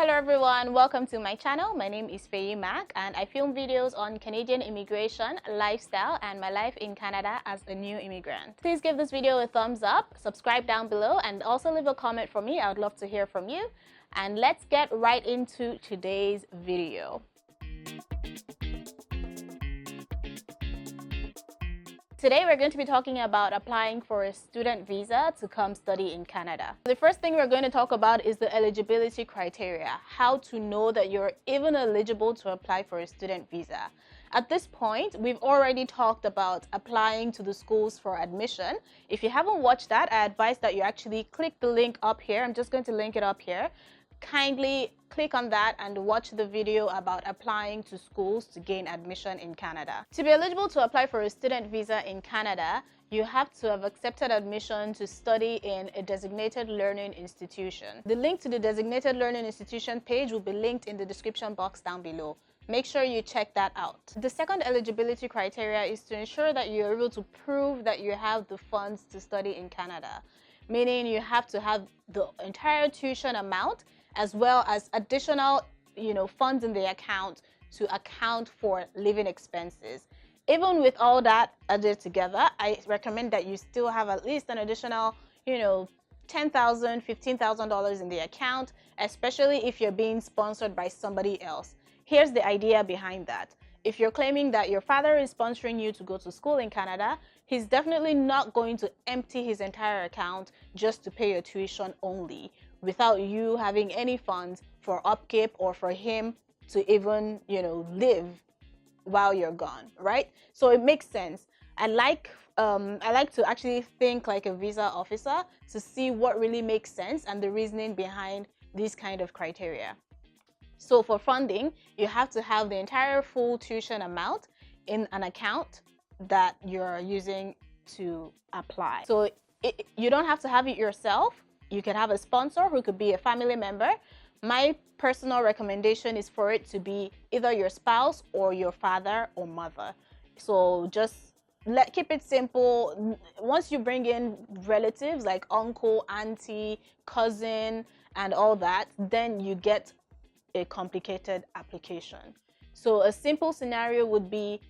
Hello everyone, welcome to my channel. My name is Feyi Mac and I film videos on Canadian immigration, lifestyle and my life in Canada as a new immigrant. Please give this video a thumbs up, subscribe down below and also leave a comment for me. I would love to hear from you. And let's get right into today's video. Today we're going to be talking about applying for a student visa to come study in Canada. The first thing we're going to talk about is the eligibility criteria, how to know that you're even eligible to apply for a student visa. At this point, we've already talked about applying to the schools for admission. If you haven't watched that, I advise that you actually click the link up here. I'm just going to link it up here. Kindly click on that and watch the video about applying to schools to gain admission in Canada. To be eligible to apply for a student visa in Canada, you have to have accepted admission to study in a designated learning institution. The link to the designated learning institution page will be linked in the description box down below. Make sure you check that out. The second eligibility criteria is to ensure that you're able to prove that you have the funds to study in Canada, meaning you have to have the entire tuition amount as well as additional, funds in the account to account for living expenses. Even with all that added together, I recommend that you still have at least an additional, $10,000, $15,000 in the account, especially if you're being sponsored by somebody else. Here's the idea behind that. If you're claiming that your father is sponsoring you to go to school in Canada, he's definitely not going to empty his entire account just to pay your tuition only, without you having any funds for upkeep or for him to even, live while you're gone, right? So it makes sense. I like to actually think like a visa officer to see what really makes sense and the reasoning behind these kind of criteria. So for funding, you have to have the entire full tuition amount in an account that you're using to apply. So you don't have to have it yourself. You can have a sponsor who could be a family member. My personal recommendation is for it to be either your spouse or your father or mother. So just keep it simple. Once you bring in relatives like uncle, auntie, cousin, and all that, then you get a complicated application. So a simple scenario would be,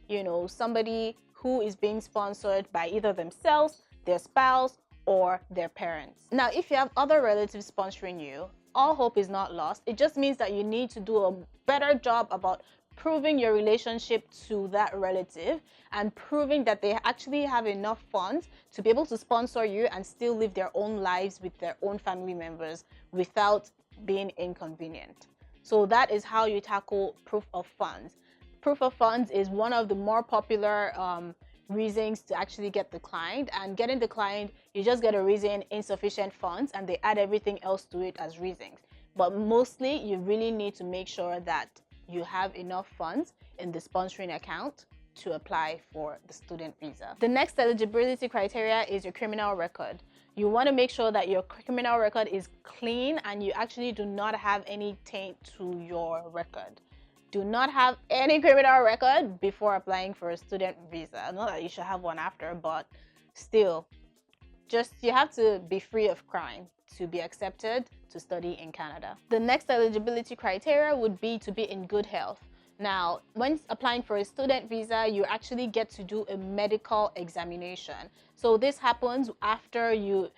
somebody who is being sponsored by either themselves, their spouse, or their parents. Now, if you have other relatives sponsoring you, all hope is not lost. It just means that you need to do a better job about proving your relationship to that relative and proving that they actually have enough funds to be able to sponsor you and still live their own lives with their own family members without being inconvenient. So that is how you tackle proof of funds. Proof of funds is one of the more popular reasons to actually get declined, and getting declined, you just get a reason, insufficient funds, and they add everything else to it as reasons. But mostly you really need to make sure that you have enough funds in the sponsoring account to apply for the student visa. The next eligibility criteria is your criminal record. You want to make sure that your criminal record is clean and you actually do not have any taint to your record. Do not have any criminal record before applying for a student visa. Not that you should have one after, but still, you have to be free of crime to be accepted to study in Canada. The next eligibility criteria would be to be in good health. Now, when applying for a student visa, you actually get to do a medical examination. So this happens after you're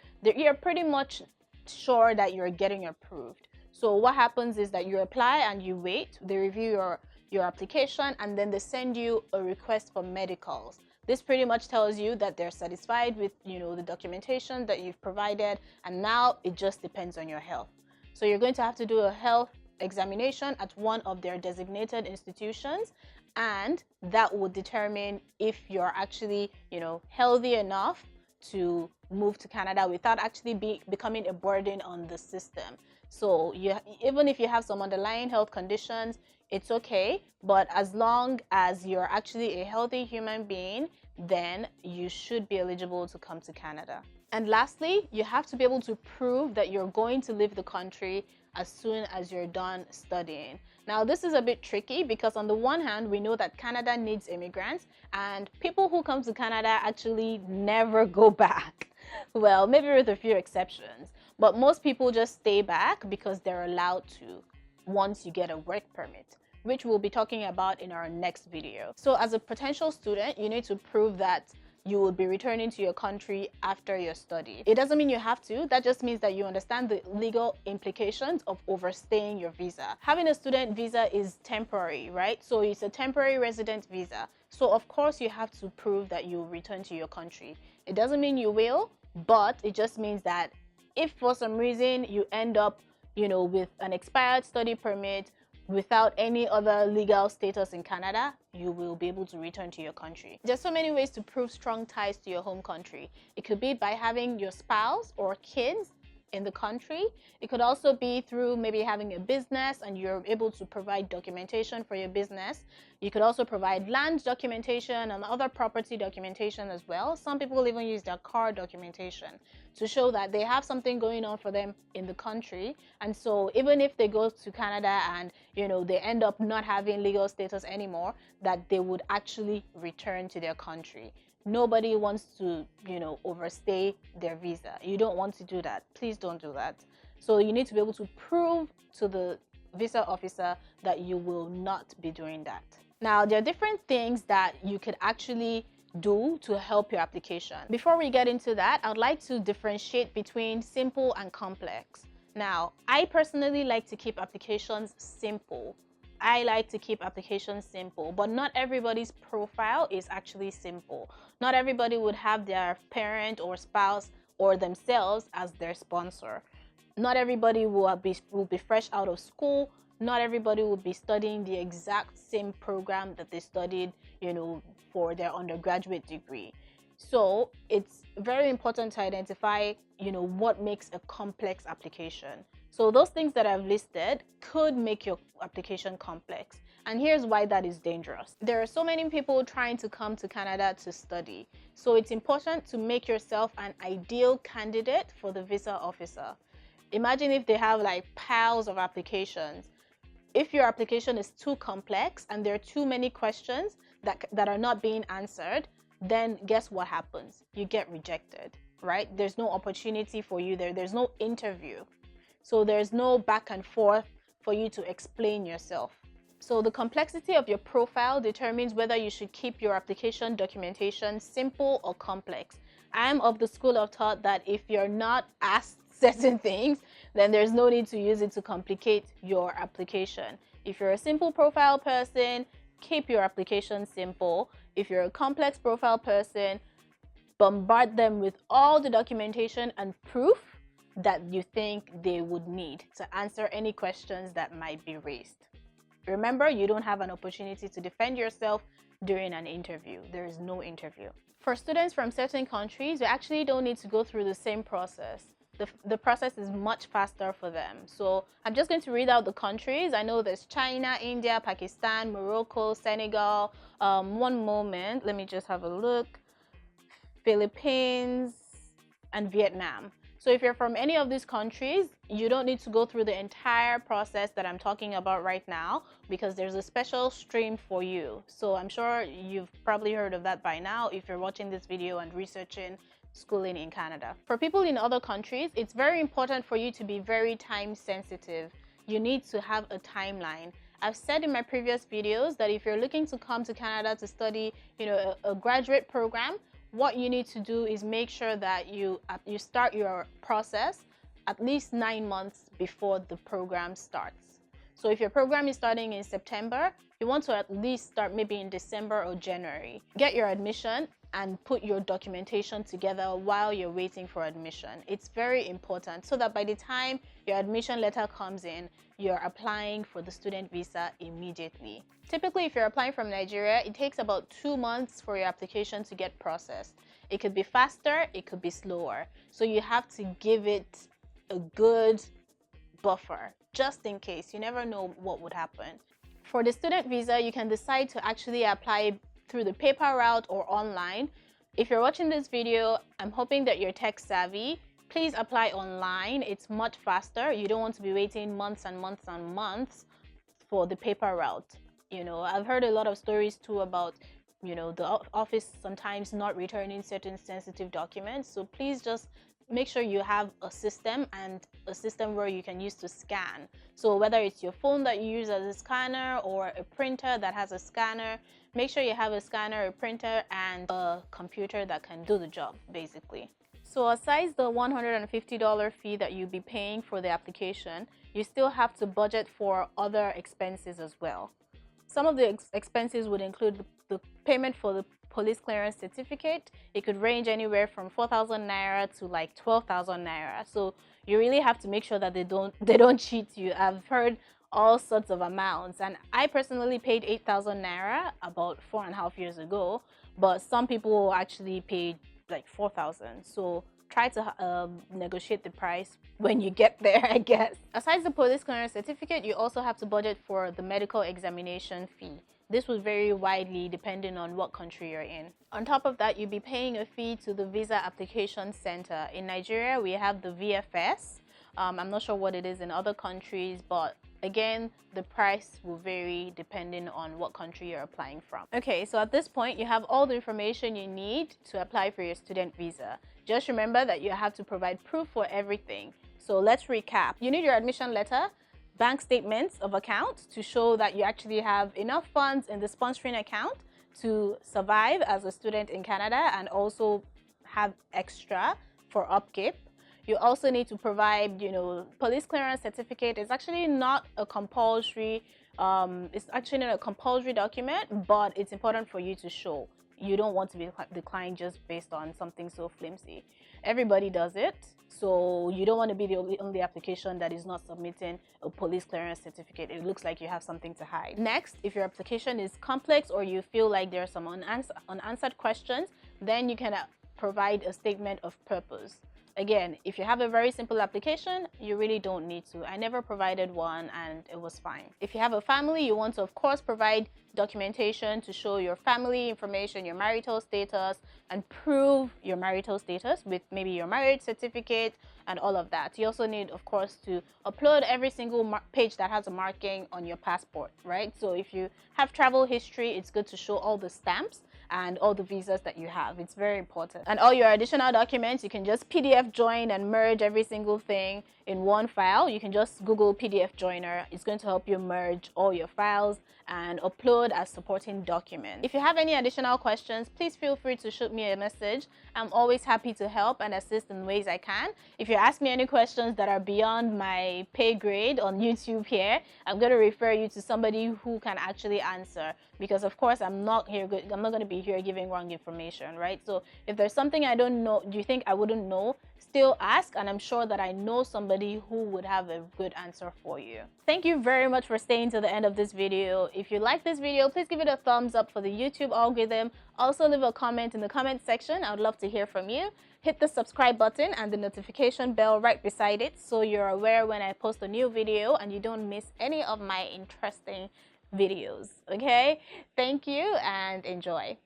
pretty much sure that you're getting approved. So what happens is that you apply and you wait, they review your application, and then they send you a request for medicals. This pretty much tells you that they're satisfied with, the documentation that you've provided, and now it just depends on your health. So you're going to have to do a health examination at one of their designated institutions, and that will determine if you're actually, healthy enough to move to Canada without actually becoming a burden on the system. So even if you have some underlying health conditions, it's okay, but as long as you're actually a healthy human being, then you should be eligible to come to Canada. And lastly, you have to be able to prove that you're going to leave the country as soon as you're done studying. Now, this is a bit tricky because on the one hand, we know that Canada needs immigrants and people who come to Canada actually never go back. Well, maybe with a few exceptions, but most people just stay back because they're allowed to. once you get a work permit, which we'll be talking about in our next video. So as a potential student, you need to prove that you will be returning to your country after your study. It doesn't mean you have to. That just means that you understand the legal implications of overstaying your visa. Having a student visa is temporary, right? So it's a temporary resident visa. So of course you have to prove that you will return to your country. It doesn't mean you will, but it just means that if for some reason you end up, with an expired study permit, without any other legal status in Canada, you will be able to return to your country. There's so many ways to prove strong ties to your home country. It could be by having your spouse or kids in the country. It could also be through maybe having a business and you're able to provide documentation for your business. You could also provide land documentation and other property documentation as well. Some people even use their car documentation to show that they have something going on for them in the country. And so even if they go to Canada and they end up not having legal status anymore, that they would actually return to their country. Nobody wants to, overstay their visa. You don't want to do that. Please don't do that. So you need to be able to prove to the visa officer that you will not be doing that. Now, there are different things that you could actually do to help your application. Before we get into that, I'd like to differentiate between simple and complex. Now, I personally like to keep applications simple. I like to keep applications simple, but not everybody's profile is actually simple. Not everybody would have their parent or spouse or themselves as their sponsor. Not everybody will be fresh out of school. Not everybody will be studying the exact same program that they studied, for their undergraduate degree. So it's very important to identify, what makes a complex application. So those things that I've listed could make your application complex. And here's why that is dangerous. There are so many people trying to come to Canada to study. So it's important to make yourself an ideal candidate for the visa officer. Imagine if they have like piles of applications. If your application is too complex and there are too many questions that are not being answered, then guess what happens? You get rejected, right? There's no opportunity for you there. There's no interview. So there's no back and forth for you to explain yourself. So the complexity of your profile determines whether you should keep your application documentation simple or complex. I'm of the school of thought that if you're not asked certain things, then there's no need to use it to complicate your application. If you're a simple profile person, keep your application simple. If you're a complex profile person, bombard them with all the documentation and proof that you think they would need to answer any questions that might be raised. Remember, you don't have an opportunity to defend yourself during an interview. There is no interview. For students from certain countries, you actually don't need to go through the same process. The process is much faster for them. So I'm just going to read out the countries. I know there's China, India, Pakistan, Morocco, Senegal. One moment, let me just have a look. Philippines and Vietnam. So if you're from any of these countries, you don't need to go through the entire process that I'm talking about right now because there's a special stream for you. So I'm sure you've probably heard of that by now if you're watching this video and researching schooling in Canada. For people in other countries, it's very important for you to be very time sensitive. You need to have a timeline. I've said in my previous videos that if you're looking to come to Canada to study, a graduate program, what you need to do is make sure that you start your process at least 9 months before the program starts. So if your program is starting in September, you want to at least start maybe in December or January. Get your admission and put your documentation together while you're waiting for admission. It's very important so that by the time your admission letter comes in, you're applying for the student visa immediately. Typically, if you're applying from Nigeria, it takes about 2 months for your application to get processed. It could be faster, it could be slower. So you have to give it a good buffer, just in case. You never know what would happen. For the student visa, you can decide to actually apply through the paper route or online. If you're watching this video, I'm hoping that you're tech savvy. Please apply online. It's much faster. You don't want to be waiting months and months and months for the paper route. I've heard a lot of stories too about, the office sometimes not returning certain sensitive documents. So please just make sure you have a system, and a system where you can use to scan. So whether it's your phone that you use as a scanner or a printer that has a scanner, make sure you have a scanner, a printer, and a computer that can do the job, basically. So aside the $150 fee that you'll be paying for the application, you still have to budget for other expenses as well. Some of the expenses would include the payment for the police clearance certificate. It could range anywhere from 4,000 naira to like 12,000 naira. So you really have to make sure that they don't cheat you. I've heard all sorts of amounts, and I personally paid 8,000 naira about 4.5 years ago, but some people actually paid like 4,000. So try to negotiate the price when you get there, I guess. Aside the police clearance certificate, you also have to budget for the medical examination fee. This will vary widely depending on what country you're in. On top of that, you'll be paying a fee to the visa application center. In Nigeria, we have the VFS. I'm not sure what it is in other countries, but again, the price will vary depending on what country you're applying from. Okay, so at this point, you have all the information you need to apply for your student visa. Just remember that you have to provide proof for everything. So let's recap. You need your admission letter, bank statements of accounts to show that you actually have enough funds in the sponsoring account to survive as a student in Canada and also have extra for upkeep. You also need to provide, police clearance certificate. It's actually not a compulsory, document, but it's important for you to show. You don't want to be declined just based on something so flimsy. Everybody does it, so you don't want to be the only application that is not submitting a police clearance certificate. It looks like you have something to hide. Next, if your application is complex or you feel like there are some unanswered questions, then you can provide a statement of purpose. Again, if you have a very simple application, you really don't need to. I never provided one and it was fine. If you have a family, you want to, of course, provide documentation to show your family information, your marital status, and prove your marital status with maybe your marriage certificate and all of that. You also need, of course, to upload every single page that has a marking on your passport, right? So if you have travel history, it's good to show all the stamps and all the visas that you have. It's very important. And all your additional documents, you can just PDF join and merge every single thing in one file. You can just Google PDF Joiner. It's going to help you merge all your files and upload as supporting documents. If you have any additional questions, please feel free to shoot me a message. I'm always happy to help and assist in ways I can. If you ask me any questions that are beyond my pay grade on YouTube here, I'm going to refer you to somebody who can actually answer, because of course I'm not going to be here giving wrong information, right? So if there's something I don't know, do you think I wouldn't know, still ask, and I'm sure that I know somebody who would have a good answer for you. Thank you very much for staying to the end of this video. If you like this video, please give it a thumbs up for the YouTube algorithm. Also leave a comment in the comment section. I would love to hear from you. Hit the subscribe button and the notification bell right beside it so you're aware when I post a new video and you don't miss any of my interesting videos. Okay, thank you and enjoy.